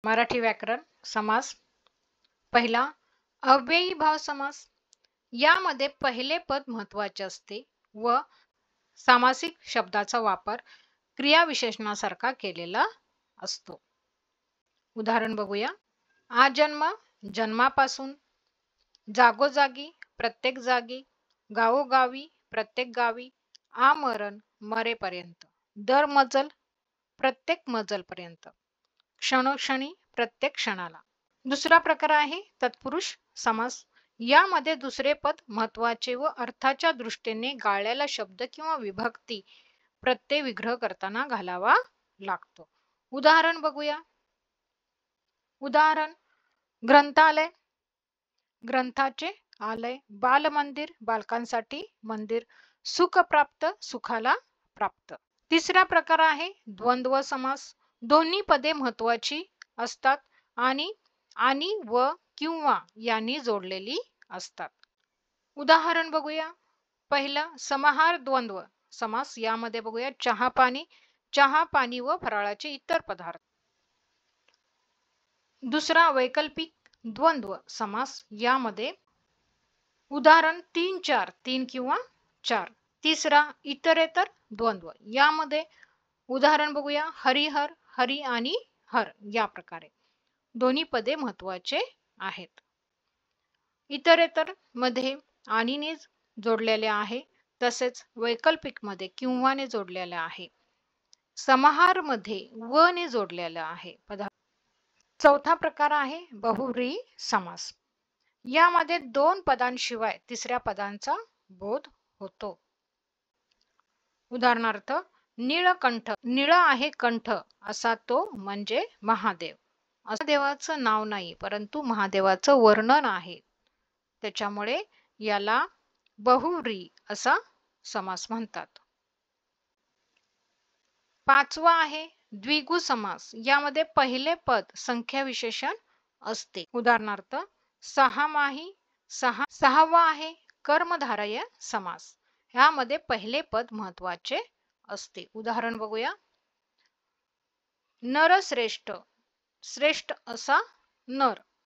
मराठी व्याकरण समास. पहिला, अव्ययी भाव समास. यामध्ये पहिले पद महत्वाचे असते व सामासिक शब्दाचा वापर क्रियाविशेषणासारखा केलेला असतो. उदाहरण बघूया. आजन्म जन्मापासून, जागोजागी प्रत्येक जागी, गावोगावी प्रत्येक गावी, आमरण मरेपर्यंत, दर मजल प्रत्येक मजलपर्यंत, क्षणोक्षणी प्रत्येक क्षणाला. दुसरा प्रकार आहे तत्पुरुष समास. यामध्ये दुसरे पद महत्वाचे व अर्थाच्या दृष्टीने गाळलेला शब्द किंवा विभक्ती प्रत्यय विग्रह करताना घालावा लागतो. उदाहरण बघूया. उदाहरण, ग्रंथालय ग्रंथाचे आलय, बालमंदिर बालकांसाठी मंदिर, सुख प्राप्त सुखाला प्राप्त. तिसरा प्रकार आहे द्वंद्व समास. दोन्ही पदे महत्वाची असतात आणि व किंवा यांनी जोडलेली असतात. उदाहरण बघूया. पहिला, समाहार द्वंद्व समास. यामध्ये बघूया चहा पाणी व फराळाचे इतर पदार्थ. दुसरा, वैकल्पिक द्वंद्व समास. यामध्ये उदाहरण तीन चार, तीन किंवा चार. तिसरा, इतरेतर द्वंद्व. यामध्ये उदाहरण बघूया. हरिहर हरी आणि हर या प्रकारे. दोन्ही पदे महत्वाचे आहेत. इतरेतर मध्ये आणीने जोडलेले आहे, तसेच वैकल्पिक मध्ये किंवाने जोडलेले आहे. समाहार मध्ये व ने जोडलेला आहे. चौथा प्रकार आहे बहुव्रीही समास. यामध्ये दोन पदांशिवाय तिसऱ्या पदांचा बोध होतो. उदाहरणार्थ, नीळकंठ, निळा आहे कंठ असा तो म्हणजे महादेव. असं देवाचं नाव नाही, परंतु महादेवाचं वर्णन आहे. त्याच्यामुळे याला बहुव्रीही असा समास म्हणतात. पाचवा आहे द्विगु समास. यामध्ये पहिले पद संख्या विशेषण असते. उदाहरणार्थ, सहामाही सहावा आहे कर्मधारय समास. ह्यामध्ये पहिले पद महत्वाचे असते. उदाहरण बघूया. नरश्रेष्ठ, श्रेष्ठ असा नर